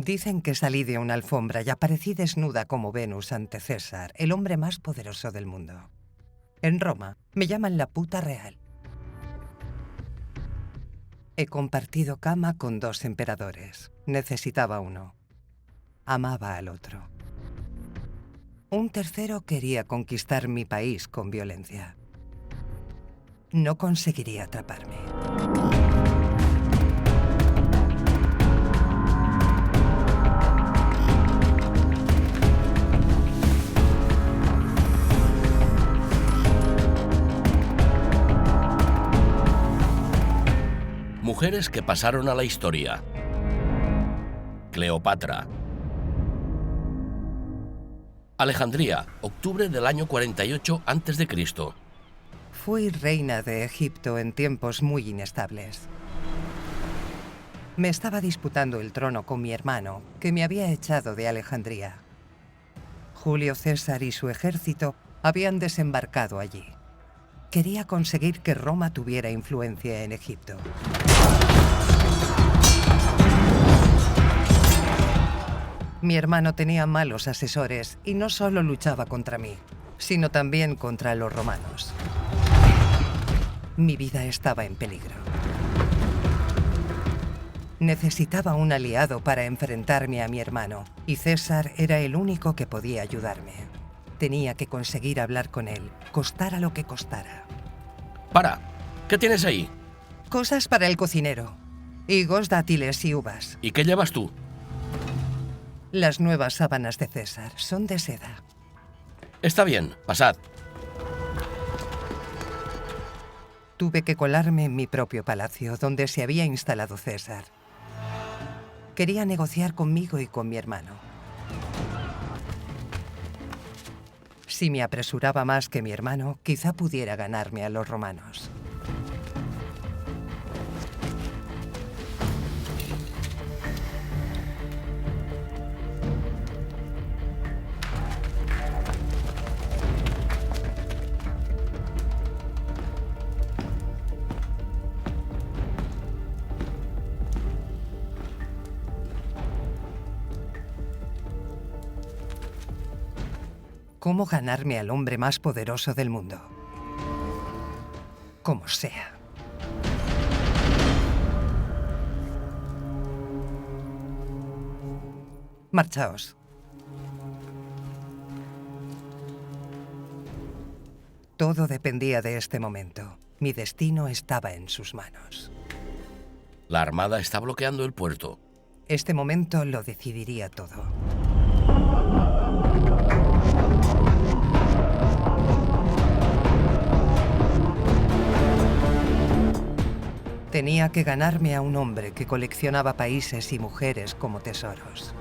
Dicen que salí de una alfombra y aparecí desnuda como Venus ante César, el hombre más poderoso del mundo. En Roma me llaman la puta real. He compartido cama con 2 emperadores. Necesitaba uno. Amaba al otro. Un tercero quería conquistar mi país con violencia. No conseguiría atraparme. Mujeres que pasaron a la historia. Cleopatra. Alejandría, octubre del año 48 a.C. Fui reina de Egipto en tiempos muy inestables. Me estaba disputando el trono con mi hermano, que me había echado de Alejandría. Julio César y su ejército habían desembarcado allí. Quería conseguir que Roma tuviera influencia en Egipto. Mi hermano tenía malos asesores y no solo luchaba contra mí, sino también contra los romanos. Mi vida estaba en peligro. Necesitaba un aliado para enfrentarme a mi hermano, y César era el único que podía ayudarme. Tenía que conseguir hablar con él, costara lo que costara. Para, ¿qué tienes ahí? Cosas para el cocinero. Higos, dátiles y uvas. ¿Y qué llevas tú? Las nuevas sábanas de César son de seda. Está bien, pasad. Tuve que colarme en mi propio palacio, donde se había instalado César. Quería negociar conmigo y con mi hermano. Si me apresuraba más que mi hermano, quizá pudiera ganarme a los romanos. ¿Cómo ganarme al hombre más poderoso del mundo? Como sea. Marchaos. Todo dependía de este momento. Mi destino estaba en sus manos. La armada está bloqueando el puerto. Este momento lo decidiría todo. Tenía que ganarme a un hombre que coleccionaba países y mujeres como tesoros.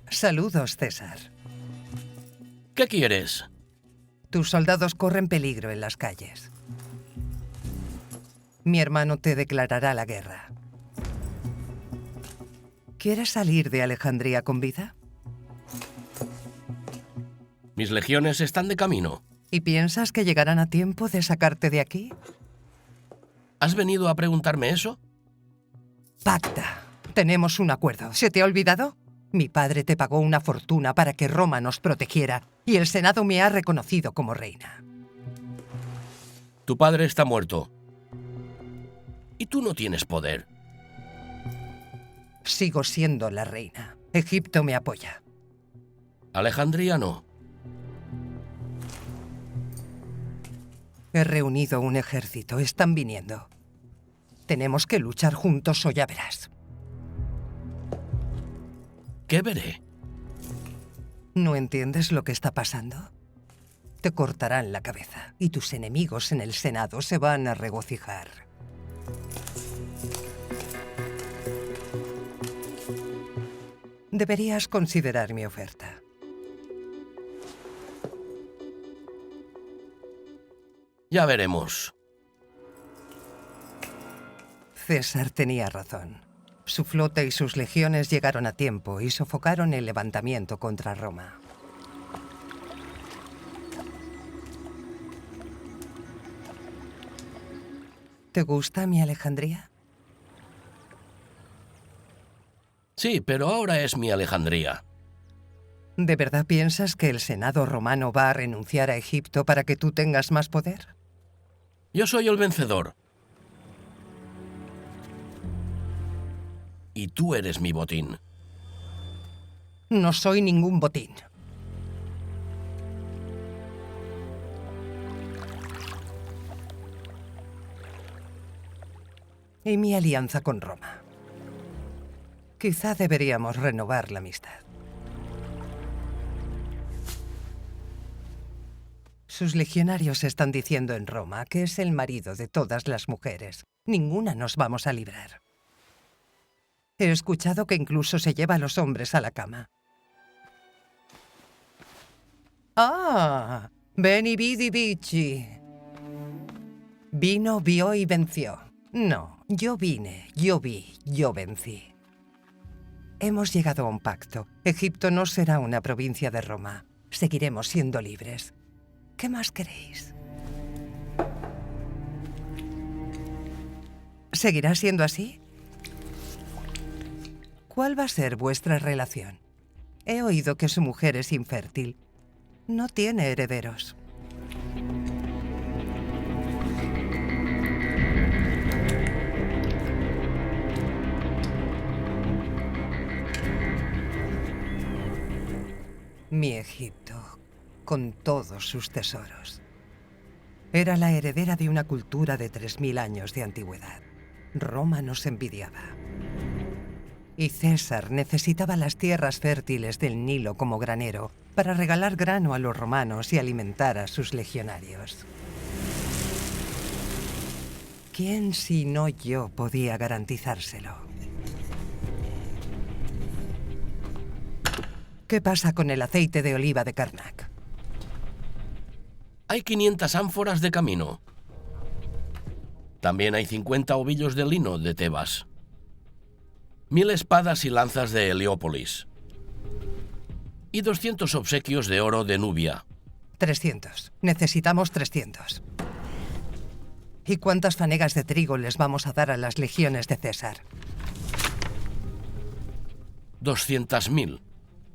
Saludos, César. ¿Qué quieres? Tus soldados corren peligro en las calles. Mi hermano te declarará la guerra. ¿Quieres salir de Alejandría con vida? Mis legiones están de camino. ¿Y piensas que llegarán a tiempo de sacarte de aquí? ¿Has venido a preguntarme eso? Pacta. Tenemos un acuerdo. ¿Se te ha olvidado? Mi padre te pagó una fortuna para que Roma nos protegiera y el Senado me ha reconocido como reina. Tu padre está muerto. Y tú no tienes poder. Sigo siendo la reina. Egipto me apoya. Alejandría no. He reunido un ejército. Están viniendo. Tenemos que luchar juntos o ya verás. ¿Qué veré? ¿No entiendes lo que está pasando? Te cortarán la cabeza y tus enemigos en el Senado se van a regocijar. Deberías considerar mi oferta. Ya veremos. César tenía razón. Su flota y sus legiones llegaron a tiempo y sofocaron el levantamiento contra Roma. ¿Te gusta mi Alejandría? Sí, pero ahora es mi Alejandría. ¿De verdad piensas que el Senado romano va a renunciar a Egipto para que tú tengas más poder? Yo soy el vencedor. Y tú eres mi botín. No soy ningún botín. Y mi alianza con Roma. Quizá deberíamos renovar la amistad. Sus legionarios están diciendo en Roma que es el marido de todas las mujeres. Ninguna nos vamos a librar. He escuchado que incluso se lleva a los hombres a la cama. ¡Ah! Veni, vidi, vici. Vino, vio y venció. No, yo vine, yo vi, yo vencí. Hemos llegado a un pacto. Egipto no será una provincia de Roma. Seguiremos siendo libres. ¿Qué más queréis? ¿Seguirá siendo así? ¿Cuál va a ser vuestra relación? He oído que su mujer es infértil. No tiene herederos. Mi Egipto, con todos sus tesoros. Era la heredera de una cultura de 3000 años de antigüedad. Roma nos envidiaba. Y César necesitaba las tierras fértiles del Nilo como granero para regalar grano a los romanos y alimentar a sus legionarios. ¿Quién sino yo podía garantizárselo? ¿Qué pasa con el aceite de oliva de Karnak? Hay 500 ánforas de camino. También hay 50 ovillos de lino de Tebas. 1000 espadas y lanzas de Heliópolis. Y 200 obsequios de oro de Nubia. 300. Necesitamos 300. ¿Y cuántas fanegas de trigo les vamos a dar a las legiones de César? 200.000.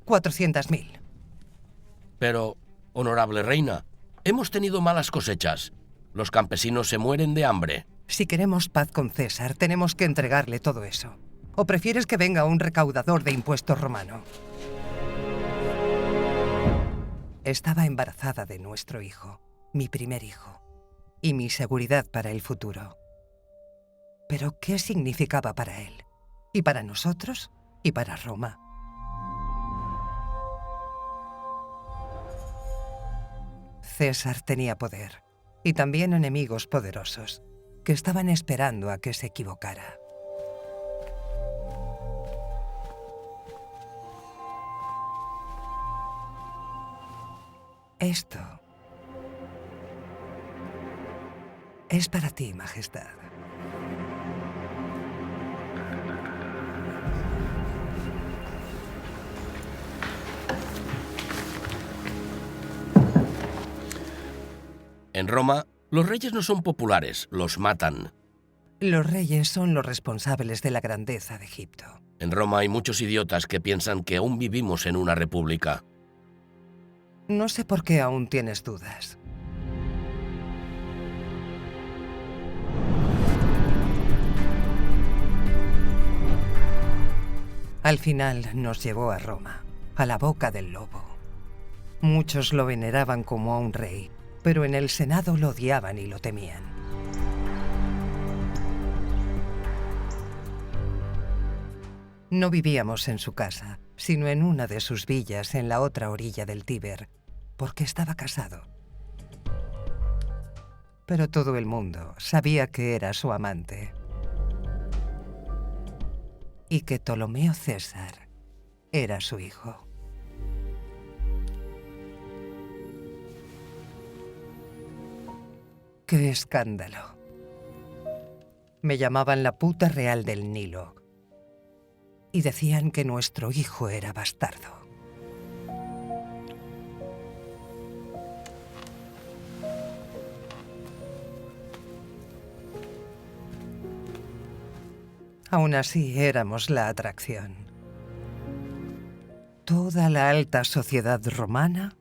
400.000. Pero, honorable reina, hemos tenido malas cosechas. Los campesinos se mueren de hambre. Si queremos paz con César, tenemos que entregarle todo eso. ¿O prefieres que venga un recaudador de impuestos romano? Estaba embarazada de nuestro hijo, mi primer hijo, y mi seguridad para el futuro. Pero, ¿qué significaba para él? Y para nosotros, y para Roma. César tenía poder, y también enemigos poderosos, que estaban esperando a que se equivocara. Esto es para ti, Majestad. En Roma, los reyes no son populares, los matan. Los reyes son los responsables de la grandeza de Egipto. En Roma hay muchos idiotas que piensan que aún vivimos en una república. No sé por qué aún tienes dudas. Al final nos llevó a Roma, a la boca del lobo. Muchos lo veneraban como a un rey, pero en el Senado lo odiaban y lo temían. No vivíamos en su casa, sino en una de sus villas en la otra orilla del Tíber, porque estaba casado. Pero todo el mundo sabía que era su amante. Y que Ptolomeo César era su hijo. ¡Qué escándalo! Me llamaban la puta real del Nilo. Y decían que nuestro hijo era bastardo. Aún así éramos la atracción. Toda la alta sociedad romana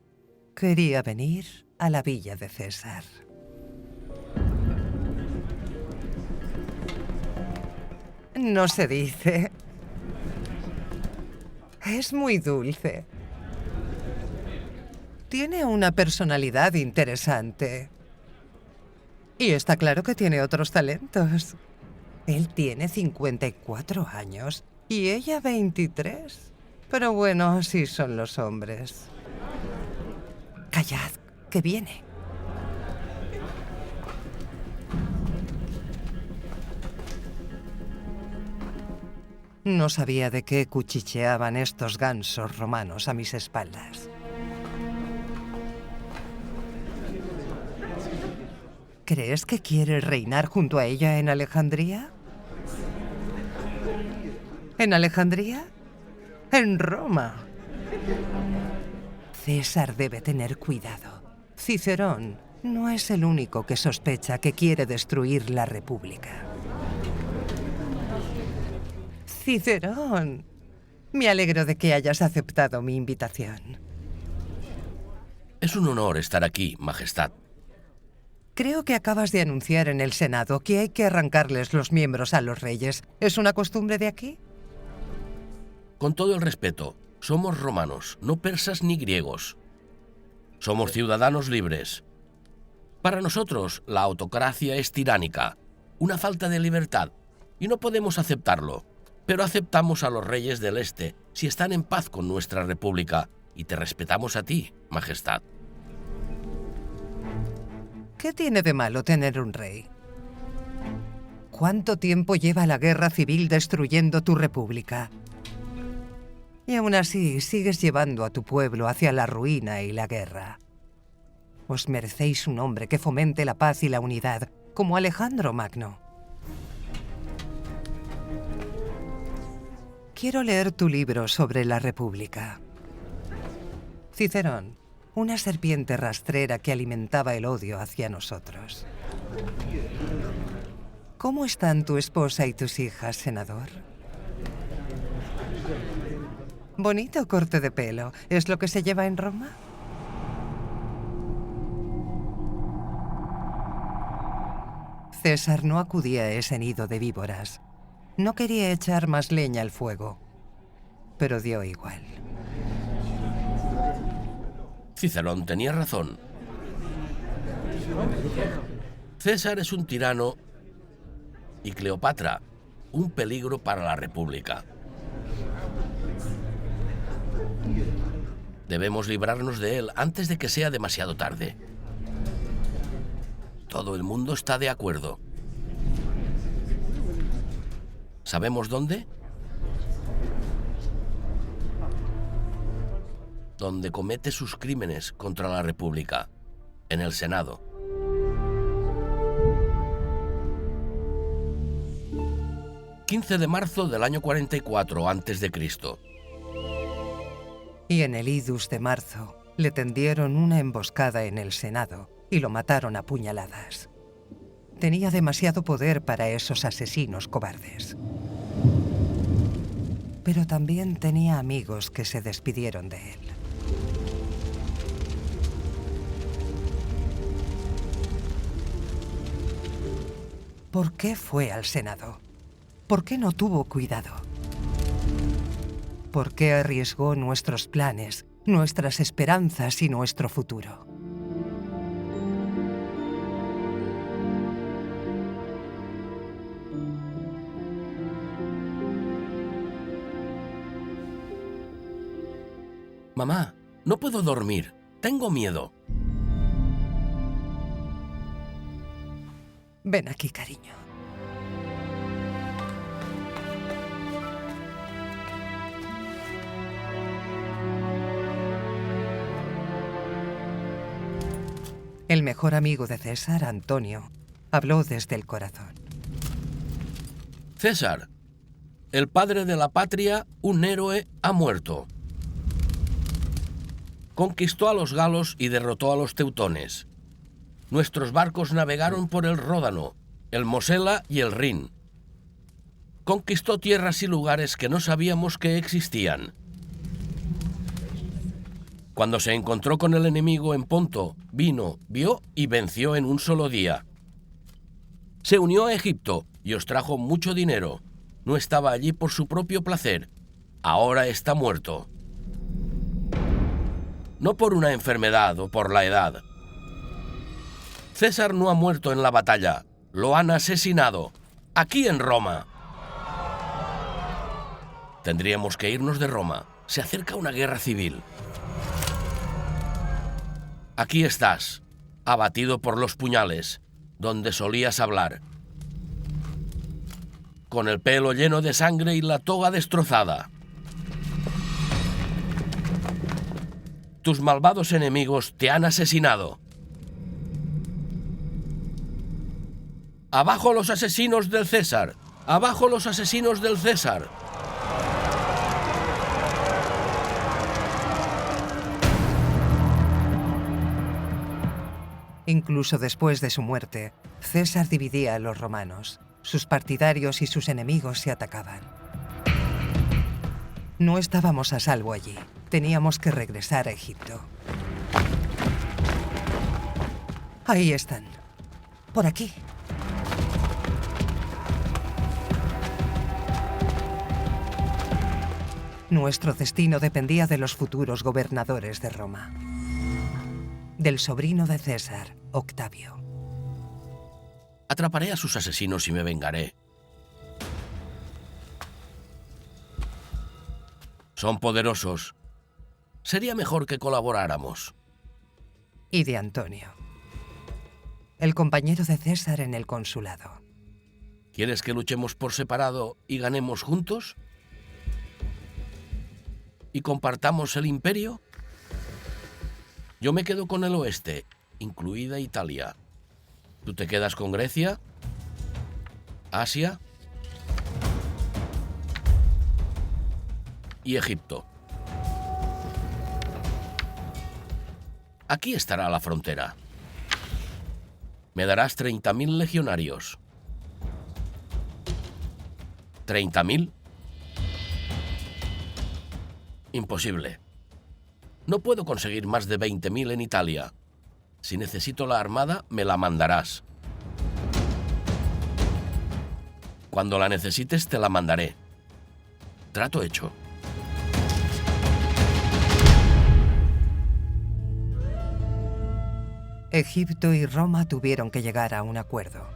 quería venir a la villa de César. No se dice. Es muy dulce. Tiene una personalidad interesante. Y está claro que tiene otros talentos. Él tiene 54 años y ella 23. Pero bueno, así son los hombres. Callad, que viene. No sabía de qué cuchicheaban estos gansos romanos a mis espaldas. ¿Crees que quiere reinar junto a ella en Alejandría? ¿En Alejandría? ¡En Roma! César debe tener cuidado. Cicerón no es el único que sospecha que quiere destruir la República. Cicerón, me alegro de que hayas aceptado mi invitación. Es un honor estar aquí, Majestad. Creo que acabas de anunciar en el Senado que hay que arrancarles los miembros a los reyes. ¿Es una costumbre de aquí? Con todo el respeto, somos romanos, no persas ni griegos. Somos ciudadanos libres. Para nosotros, la autocracia es tiránica, una falta de libertad, y no podemos aceptarlo. Pero aceptamos a los reyes del Este si están en paz con nuestra república, y te respetamos a ti, Majestad. ¿Qué tiene de malo tener un rey? ¿Cuánto tiempo lleva la guerra civil destruyendo tu república? Y aún así sigues llevando a tu pueblo hacia la ruina y la guerra. Os merecéis un hombre que fomente la paz y la unidad, como Alejandro Magno. Quiero leer tu libro sobre la República. Cicerón, una serpiente rastrera que alimentaba el odio hacia nosotros. ¿Cómo están tu esposa y tus hijas, senador? Bonito corte de pelo. ¿Es lo que se lleva en Roma? César no acudía a ese nido de víboras. No quería echar más leña al fuego, pero dio igual. Cicerón tenía razón. César es un tirano y Cleopatra un peligro para la República. Debemos librarnos de él antes de que sea demasiado tarde. Todo el mundo está de acuerdo. ¿Sabemos dónde? Donde comete sus crímenes contra la República, en el Senado. ...15 de marzo del año 44 a.C. Y en el idus de marzo le tendieron una emboscada en el Senado y lo mataron a puñaladas. Tenía demasiado poder para esos asesinos cobardes. Pero también tenía amigos que se despidieron de él. ¿Por qué fue al Senado? ¿Por qué no tuvo cuidado? ¿Por qué arriesgó nuestros planes, nuestras esperanzas y nuestro futuro? Mamá, no puedo dormir. Tengo miedo. Ven aquí, cariño. El mejor amigo de César, Antonio, habló desde el corazón. César, el padre de la patria, un héroe, ha muerto. Conquistó a los galos y derrotó a los teutones. Nuestros barcos navegaron por el Ródano, el Mosela y el Rin. Conquistó tierras y lugares que no sabíamos que existían. Cuando se encontró con el enemigo en Ponto, vino, vio y venció en un solo día. Se unió a Egipto y os trajo mucho dinero. No estaba allí por su propio placer. Ahora está muerto. No por una enfermedad o por la edad. César no ha muerto en la batalla. Lo han asesinado. Aquí en Roma. Tendríamos que irnos de Roma. Se acerca una guerra civil. Aquí estás, abatido por los puñales, donde solías hablar. Con el pelo lleno de sangre y la toga destrozada. Tus malvados enemigos te han asesinado. ¡Abajo los asesinos del César! ¡Abajo los asesinos del César! Incluso después de su muerte, César dividía a los romanos. Sus partidarios y sus enemigos se atacaban. No estábamos a salvo allí. Teníamos que regresar a Egipto. Ahí están. Por aquí. Nuestro destino dependía de los futuros gobernadores de Roma. Del sobrino de César, Octavio. Atraparé a sus asesinos y me vengaré. Son poderosos. Sería mejor que colaboráramos. Y de Antonio, el compañero de César en el consulado. ¿Quieres que luchemos por separado y ganemos juntos? ¿Y compartamos el imperio? Yo me quedo con el oeste, incluida Italia. ¿Tú te quedas con Grecia? ¿Asia? Y Egipto. Aquí estará la frontera. Me darás 30.000 legionarios. ¿30.000? Imposible. No puedo conseguir más de 20.000 en Italia. Si necesito la armada, me la mandarás. Cuando la necesites, te la mandaré. Trato hecho. Egipto y Roma tuvieron que llegar a un acuerdo.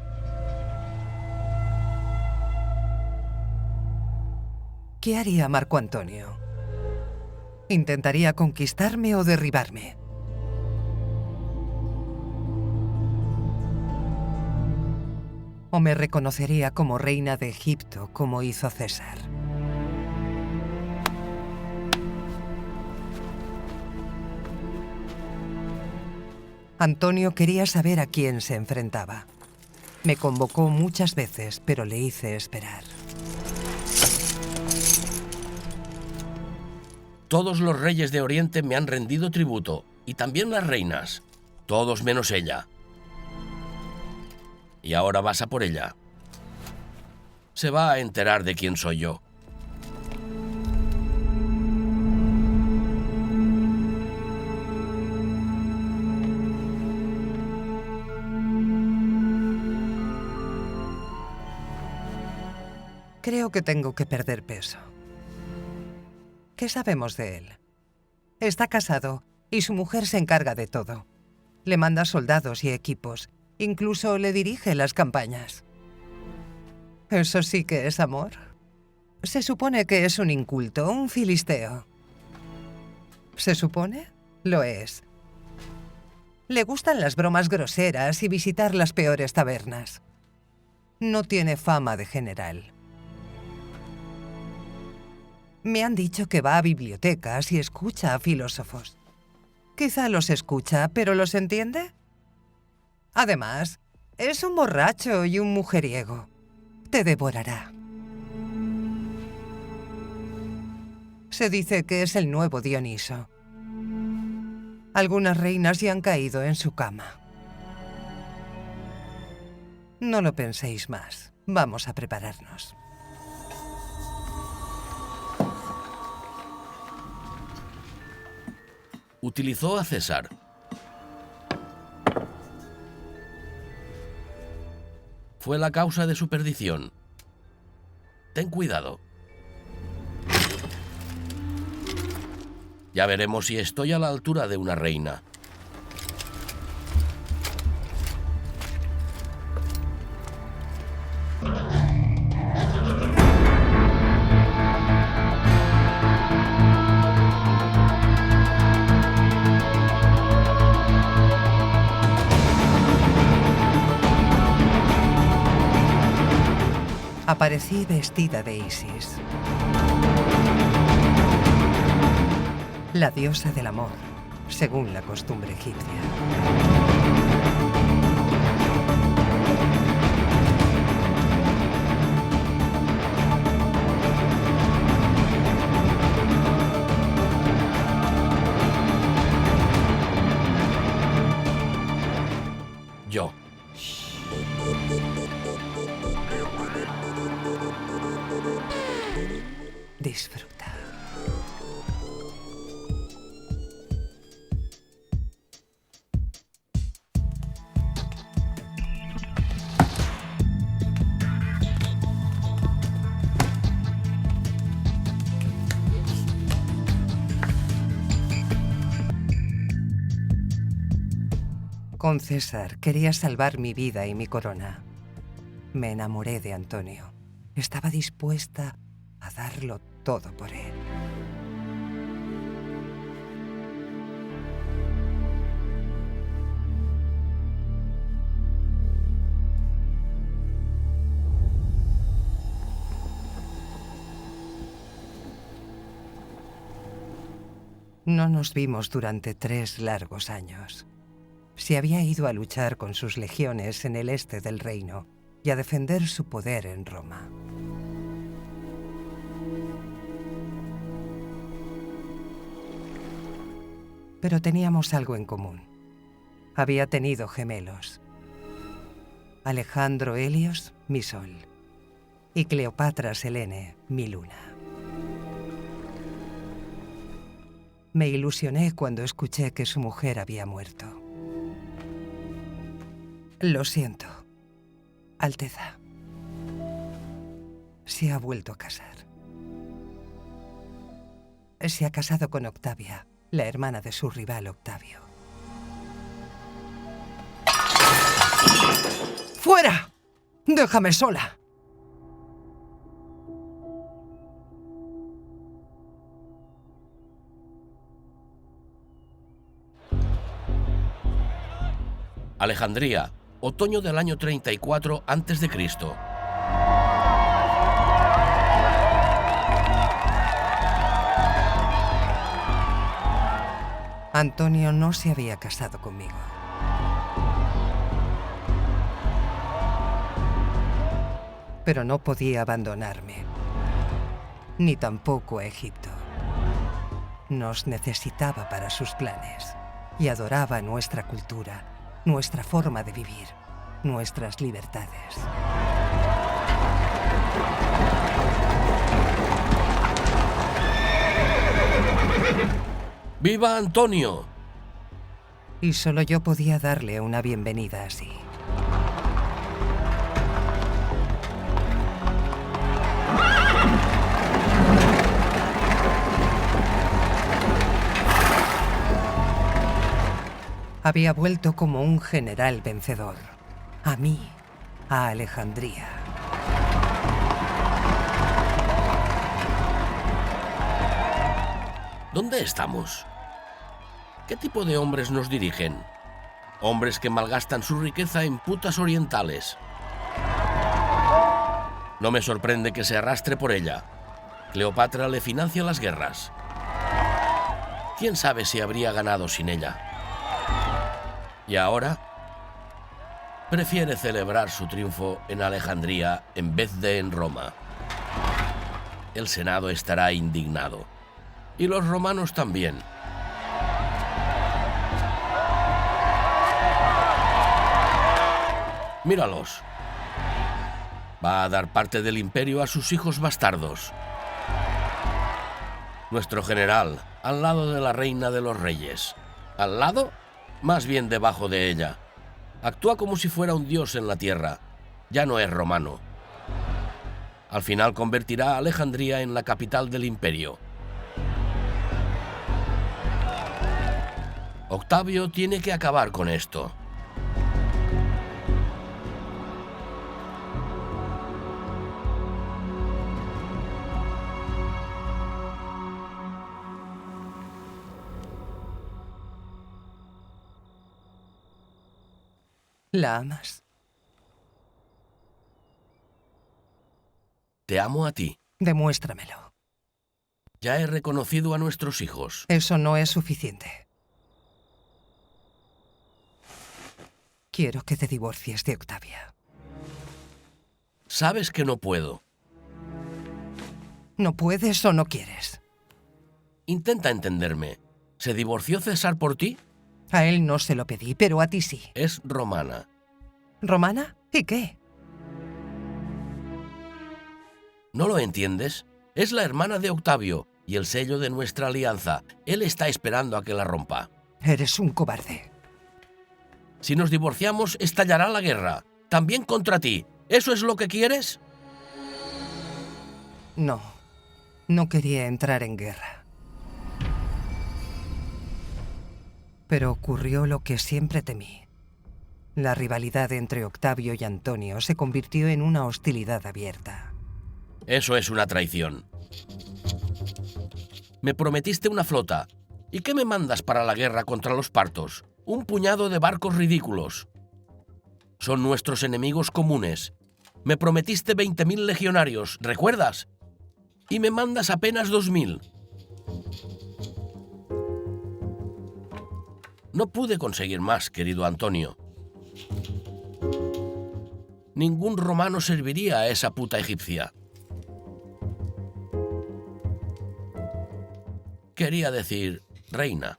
¿Qué haría Marco Antonio? ¿Intentaría conquistarme o derribarme? ¿O me reconocería como reina de Egipto, como hizo César? Antonio quería saber a quién se enfrentaba. Me convocó muchas veces, pero le hice esperar. Todos los reyes de Oriente me han rendido tributo, y también las reinas, todos menos ella. Y ahora vas a por ella. Se va a enterar de quién soy yo. Creo que tengo que perder peso. ¿Qué sabemos de él? Está casado y su mujer se encarga de todo. Le manda soldados y equipos. Incluso le dirige las campañas. ¿Eso sí que es amor? Se supone que es un inculto, un filisteo. ¿Se supone? Lo es. Le gustan las bromas groseras y visitar las peores tabernas. No tiene fama de general. Me han dicho que va a bibliotecas y escucha a filósofos. Quizá los escucha, pero ¿los entiende? Además, es un borracho y un mujeriego. Te devorará. Se dice que es el nuevo Dioniso. Algunas reinas ya han caído en su cama. No lo penséis más. Vamos a prepararnos. Utilizó a César. Fue la causa de su perdición. Ten cuidado. Ya veremos si estoy a la altura de una reina. Aparecí vestida de Isis, la diosa del amor, según la costumbre egipcia. Yo. Disfruta. Con César quería salvar mi vida y mi corona. Me enamoré de Antonio. Estaba dispuesta a darlo todo por él. No nos vimos durante 3 largos años. Se había ido a luchar con sus legiones en el este del reino y a defender su poder en Roma. Pero teníamos algo en común. Había tenido gemelos. Alejandro Helios, mi sol, y Cleopatra Selene, mi luna. Me ilusioné cuando escuché que su mujer había muerto. Lo siento, Alteza. Se ha vuelto a casar. Se ha casado con Octavia, la hermana de su rival Octavio. ¡Fuera! ¡Déjame sola! Alejandría, otoño del año 34 a.C. Antonio no se había casado conmigo. Pero no podía abandonarme, ni tampoco a Egipto. Nos necesitaba para sus planes y adoraba nuestra cultura, nuestra forma de vivir, nuestras libertades. ¡Viva Antonio! Y solo yo podía darle una bienvenida así. Había vuelto como un general vencedor. A mí, a Alejandría. ¿Dónde estamos? ¿Qué tipo de hombres nos dirigen? Hombres que malgastan su riqueza en putas orientales. No me sorprende que se arrastre por ella. Cleopatra le financia las guerras. ¿Quién sabe si habría ganado sin ella? Y ahora prefiere celebrar su triunfo en Alejandría en vez de en Roma. El Senado estará indignado. Y los romanos también. Míralos. Va a dar parte del imperio a sus hijos bastardos. Nuestro general, al lado de la reina de los reyes. ¿Al lado? Más bien debajo de ella. Actúa como si fuera un dios en la tierra. Ya no es romano. Al final convertirá a Alejandría en la capital del imperio. Octavio tiene que acabar con esto. ¿La amas? Te amo a ti. Demuéstramelo. Ya he reconocido a nuestros hijos. Eso no es suficiente. Quiero que te divorcies de Octavia. Sabes que no puedo. ¿No puedes o no quieres? Intenta entenderme. ¿Se divorció César por ti? A él no se lo pedí, pero a ti sí. Es romana. ¿Romana? ¿Y qué? ¿No lo entiendes? Es la hermana de Octavio y el sello de nuestra alianza. Él está esperando a que la rompa. Eres un cobarde. Si nos divorciamos, estallará la guerra. También contra ti. ¿Eso es lo que quieres? No. No quería entrar en guerra. Pero ocurrió lo que siempre temí. La rivalidad entre Octavio y Antonio se convirtió en una hostilidad abierta. Eso es una traición. Me prometiste una flota. ¿Y qué me mandas para la guerra contra los partos? Un puñado de barcos ridículos. Son nuestros enemigos comunes. Me prometiste 20.000 legionarios, ¿recuerdas? Y me mandas apenas 2.000. No pude conseguir más, querido Antonio. Ningún romano serviría a esa puta egipcia. Quería decir reina.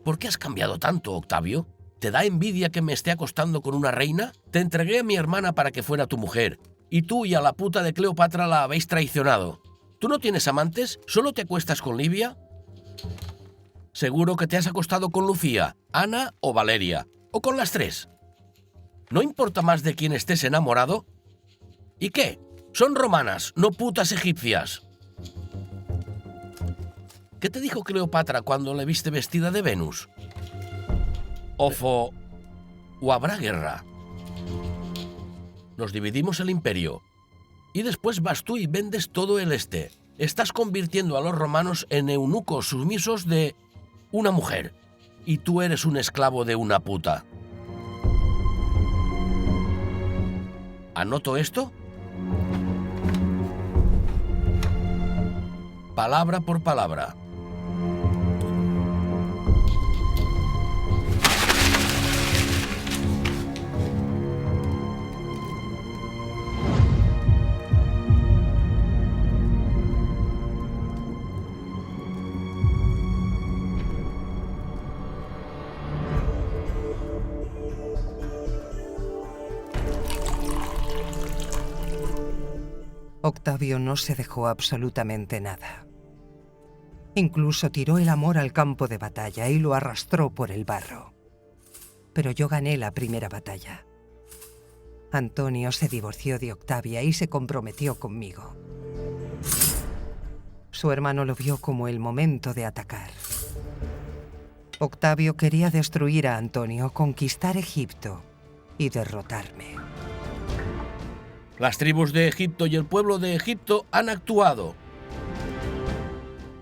¿Por qué has cambiado tanto, Octavio? ¿Te da envidia que me esté acostando con una reina? Te entregué a mi hermana para que fuera tu mujer, y tú y a la puta de Cleopatra la habéis traicionado. ¿Tú no tienes amantes? ¿Solo te acuestas con Livia? Seguro que te has acostado con Lucía, Ana o Valeria, o con las tres. ¿No importa más de quién estés enamorado? ¿Y qué? Son romanas, no putas egipcias. ¿Qué te dijo Cleopatra cuando le viste vestida de Venus? ¿O habrá guerra? Nos dividimos el imperio. Y después vas tú y vendes todo el este. Estás convirtiendo a los romanos en eunucos sumisos de una mujer. Y tú eres un esclavo de una puta. ¿Anoto esto? Palabra por palabra. Octavio no se dejó absolutamente nada. Incluso tiró el amor al campo de batalla y lo arrastró por el barro. Pero yo gané la primera batalla. Antonio se divorció de Octavia y se comprometió conmigo. Su hermano lo vio como el momento de atacar. Octavio quería destruir a Antonio, conquistar Egipto y derrotarme. Las tribus de Egipto y el pueblo de Egipto han actuado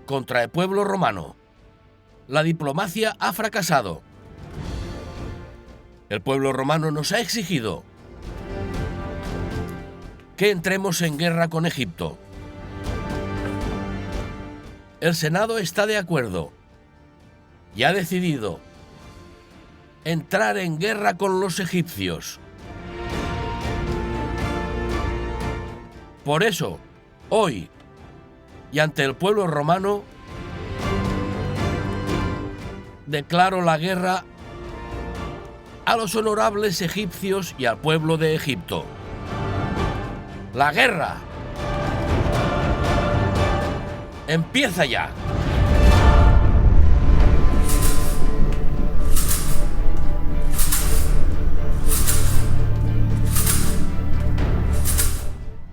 contra el pueblo romano. La diplomacia ha fracasado. El pueblo romano nos ha exigido que entremos en guerra con Egipto. El Senado está de acuerdo y ha decidido entrar en guerra con los egipcios. Por eso, hoy, y ante el pueblo romano, declaro la guerra a los honorables egipcios y al pueblo de Egipto. ¡La guerra! ¡Empieza ya!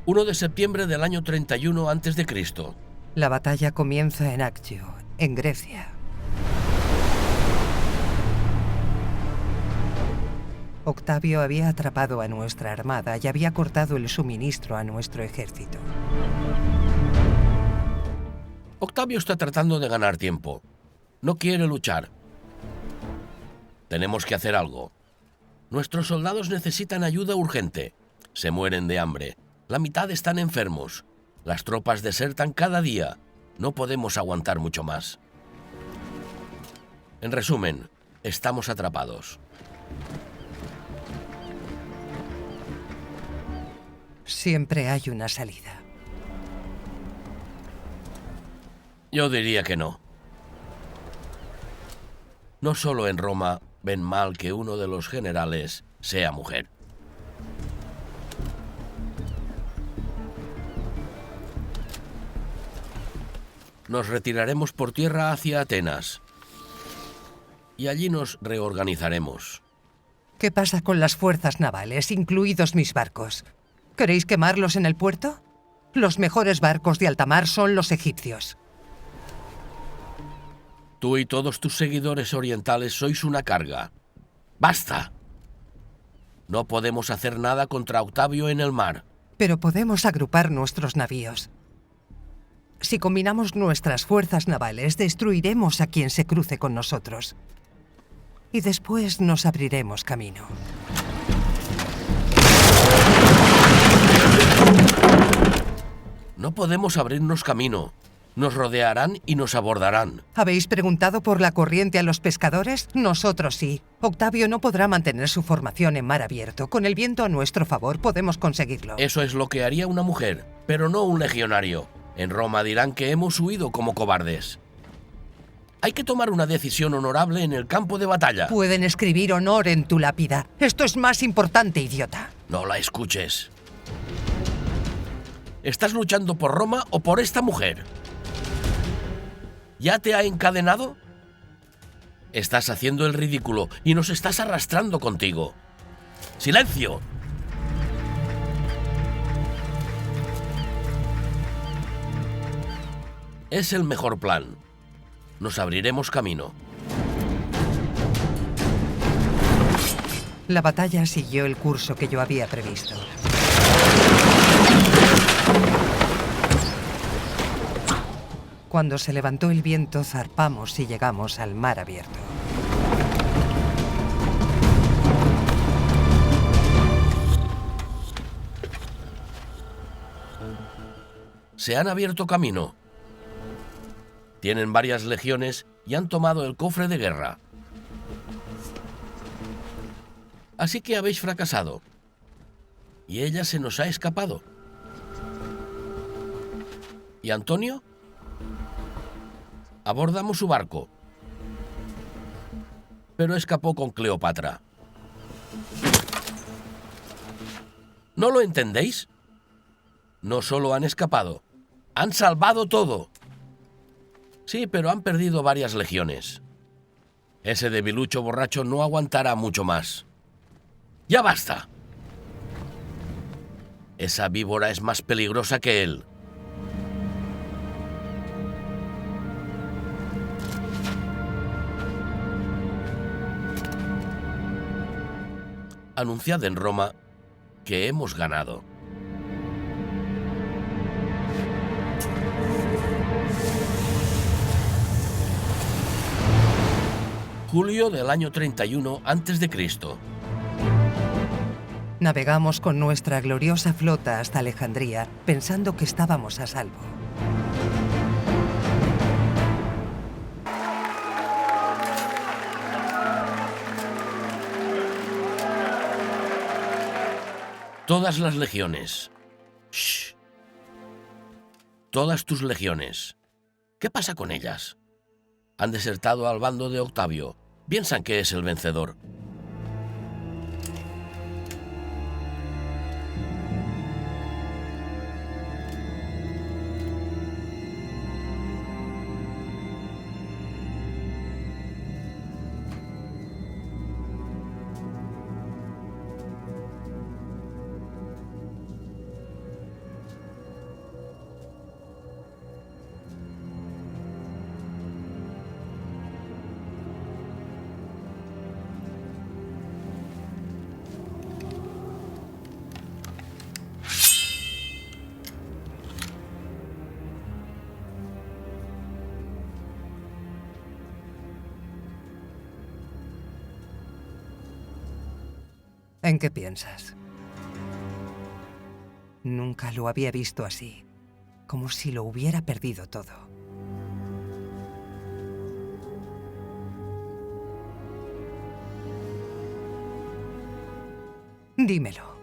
...1 de septiembre del año 31 a.C. La batalla comienza en Actio, en Grecia. Octavio había atrapado a nuestra armada y había cortado el suministro a nuestro ejército. Octavio está tratando de ganar tiempo. No quiere luchar. Tenemos que hacer algo. Nuestros soldados necesitan ayuda urgente. Se mueren de hambre. La mitad están enfermos. Las tropas desertan cada día. No podemos aguantar mucho más. En resumen, estamos atrapados. Siempre hay una salida. Yo diría que no. No solo en Roma ven mal que uno de los generales sea mujer. Nos retiraremos por tierra hacia Atenas. Y allí nos reorganizaremos. ¿Qué pasa con las fuerzas navales, incluidos mis barcos? ¿Queréis quemarlos en el puerto? Los mejores barcos de alta mar son los egipcios. Tú y todos tus seguidores orientales sois una carga. ¡Basta! No podemos hacer nada contra Octavio en el mar. Pero podemos agrupar nuestros navíos. Si combinamos nuestras fuerzas navales, destruiremos a quien se cruce con nosotros. Y después nos abriremos camino. No podemos abrirnos camino. Nos rodearán y nos abordarán. ¿Habéis preguntado por la corriente a los pescadores? Nosotros sí. Octavio no podrá mantener su formación en mar abierto. Con el viento a nuestro favor podemos conseguirlo. Eso es lo que haría una mujer, pero no un legionario. En Roma dirán que hemos huido como cobardes. Hay que tomar una decisión honorable en el campo de batalla. Pueden escribir honor en tu lápida. Esto es más importante, idiota. No la escuches. ¿Estás luchando por Roma o por esta mujer? ¿Ya te ha encadenado? Estás haciendo el ridículo y nos estás arrastrando contigo. ¡Silencio! Es el mejor plan. Nos abriremos camino. La batalla siguió el curso que yo había previsto. Cuando se levantó el viento, zarpamos y llegamos al mar abierto. Se han abierto camino. Tienen varias legiones y han tomado el cofre de guerra. Así que habéis fracasado. Y ella se nos ha escapado. ¿Y Antonio? Abordamos su barco. Pero escapó con Cleopatra. ¿No lo entendéis? No solo han escapado, han salvado todo. Sí, pero han perdido varias legiones. Ese debilucho borracho no aguantará mucho más. ¡Ya basta! Esa víbora es más peligrosa que él. Anunciad en Roma que hemos ganado. Julio del año 31 a.C. Navegamos con nuestra gloriosa flota hasta Alejandría, pensando que estábamos a salvo. Todas las legiones. Shh. Todas tus legiones. ¿Qué pasa con ellas? Han desertado al bando de Octavio. Piensan que es el vencedor. ¿En qué piensas? Nunca lo había visto así, como si lo hubiera perdido todo. Dímelo.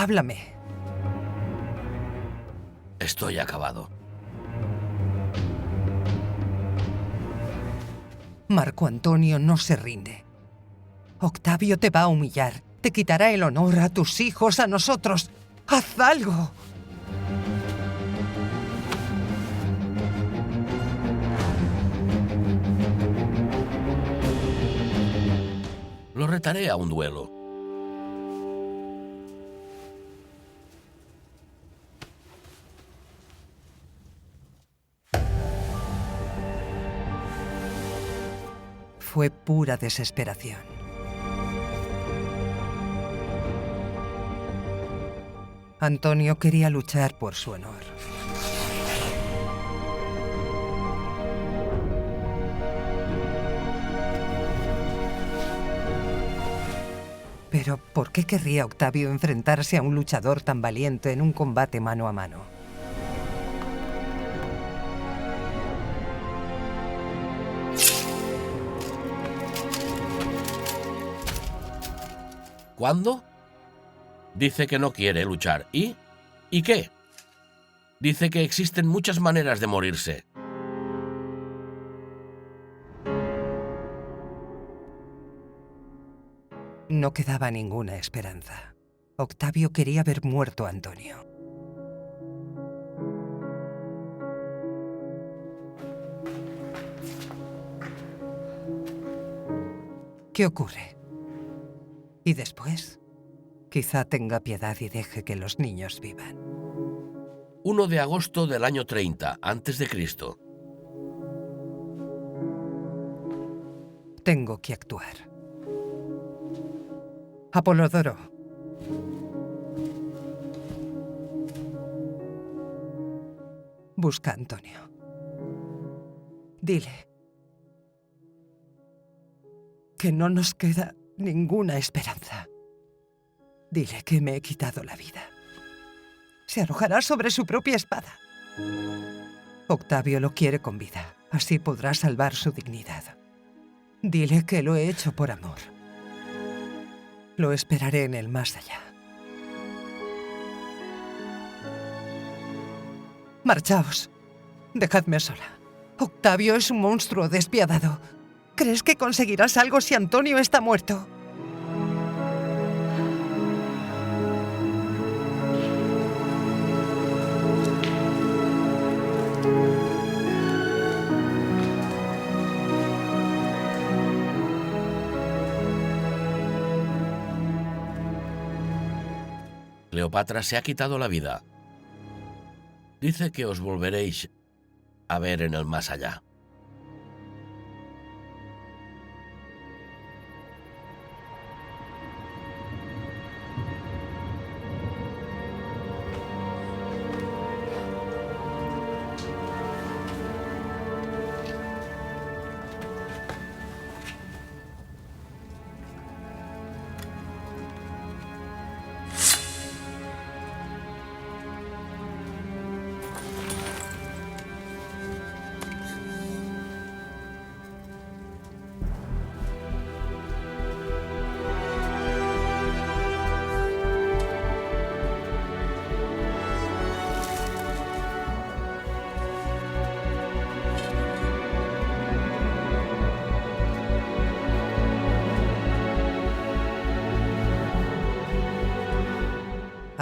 Háblame. Estoy acabado. Marco Antonio no se rinde. Octavio te va a humillar. Te quitará el honor a tus hijos, a nosotros. ¡Haz algo! Lo retaré a un duelo. Fue pura desesperación. Antonio quería luchar por su honor. Pero, ¿por qué querría Octavio enfrentarse a un luchador tan valiente en un combate mano a mano? ¿Cuándo? Dice que no quiere luchar. ¿Y? ¿Y qué? Dice que existen muchas maneras de morirse. No quedaba ninguna esperanza. Octavio quería ver muerto a Antonio. ¿Qué ocurre? ¿Y después? Quizá tenga piedad y deje que los niños vivan. 1 de agosto del año 30, antes de Cristo. Tengo que actuar. Apolodoro. Busca a Antonio. Dile que no nos queda ninguna esperanza. Dile que me he quitado la vida. Se arrojará sobre su propia espada. Octavio lo quiere con vida. Así podrá salvar su dignidad. Dile que lo he hecho por amor. Lo esperaré en el más allá. Marchaos. Dejadme sola. Octavio es un monstruo despiadado. ¿Crees que conseguirás algo si Antonio está muerto? Cleopatra se ha quitado la vida. Dice que os volveréis a ver en el más allá.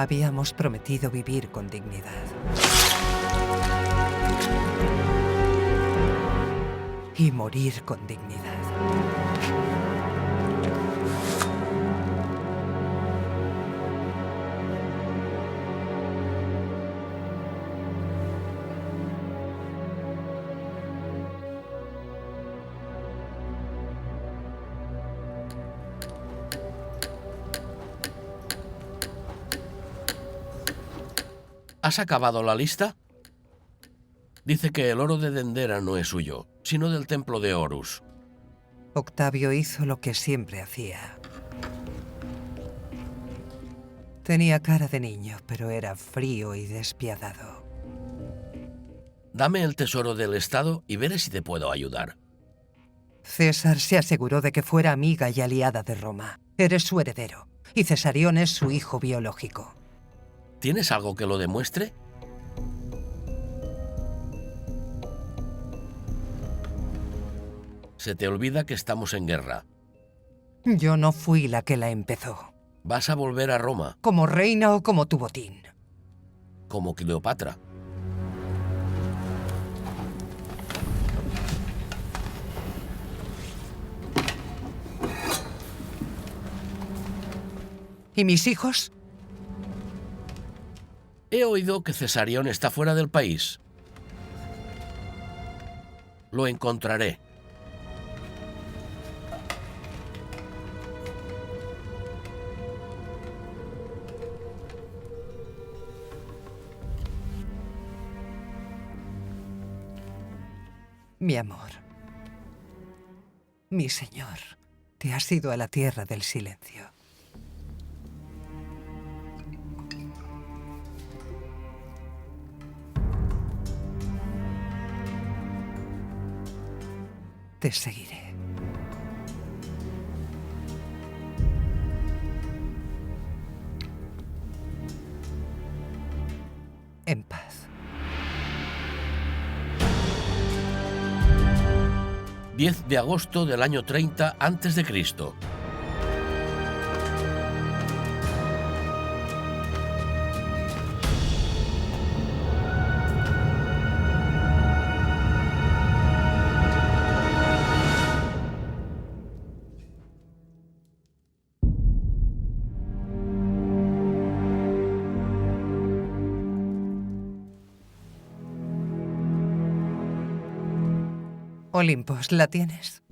Habíamos prometido vivir con dignidad. Y morir con dignidad. ¿Has acabado la lista? Dice que el oro de Dendera no es suyo, sino del templo de Horus. Octavio hizo lo que siempre hacía. Tenía cara de niño, pero era frío y despiadado. Dame el tesoro del Estado y veré si te puedo ayudar. César se aseguró de que fuera amiga y aliada de Roma. Eres su heredero, y Cesarión es su hijo biológico. ¿Tienes algo que lo demuestre? Se te olvida que estamos en guerra. Yo no fui la que la empezó. Vas a volver a Roma, Como reina o como tu botín. como Cleopatra. ¿Y mis hijos? He oído que Cesarión está fuera del país. Lo encontraré. Mi amor. Mi señor, te has ido a la tierra del silencio. Te seguiré. En paz. 10 de agosto del año 30 a.C. Olimpos, ¿la tienes?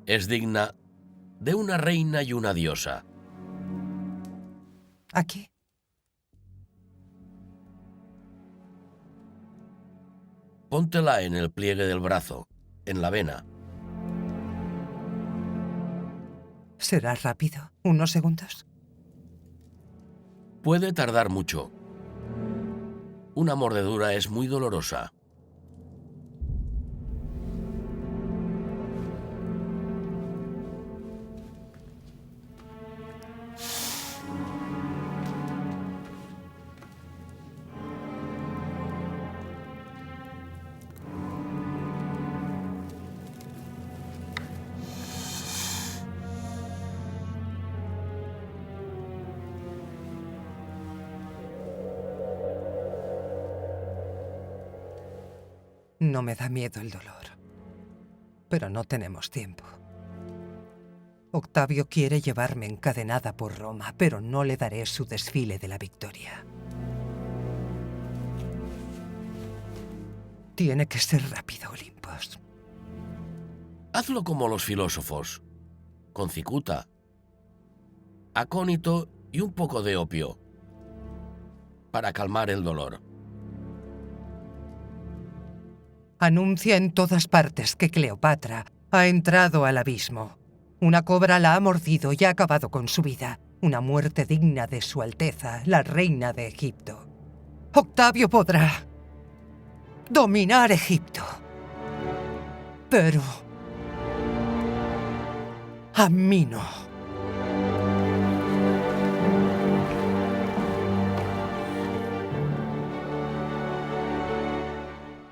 Es digna de una reina y una diosa. ¿Aquí? Póntela en el pliegue del brazo, en la vena. ¿Será rápido? ¿Unos segundos? Puede tardar mucho. Una mordedura es muy dolorosa. No me da miedo el dolor. Pero no tenemos tiempo. Octavio quiere llevarme encadenada por Roma, pero no le daré su desfile de la victoria. Tiene que ser rápido, Olimpos. Hazlo como los filósofos, con cicuta, acónito y un poco de opio, para calmar el dolor. Anuncia en todas partes que Cleopatra ha entrado al abismo. Una cobra la ha mordido y ha acabado con su vida. Una muerte digna de Su Alteza, la reina de Egipto. Octavio podrá dominar Egipto. Pero a mí no.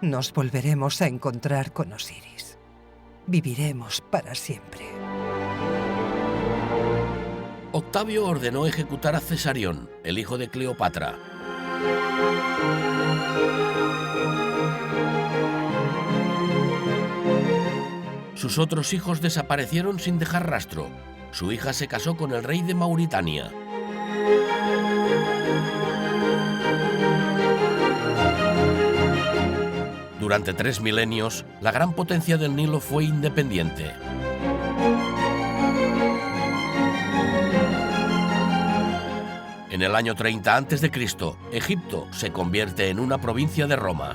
Nos volveremos a encontrar con Osiris. Viviremos para siempre. Octavio ordenó ejecutar a Cesarión, el hijo de Cleopatra. Sus otros hijos desaparecieron sin dejar rastro. Su hija se casó con el rey de Mauritania. Durante 3 milenios, la gran potencia del Nilo fue independiente. En el año 30 a.C., Egipto se convierte en una provincia de Roma.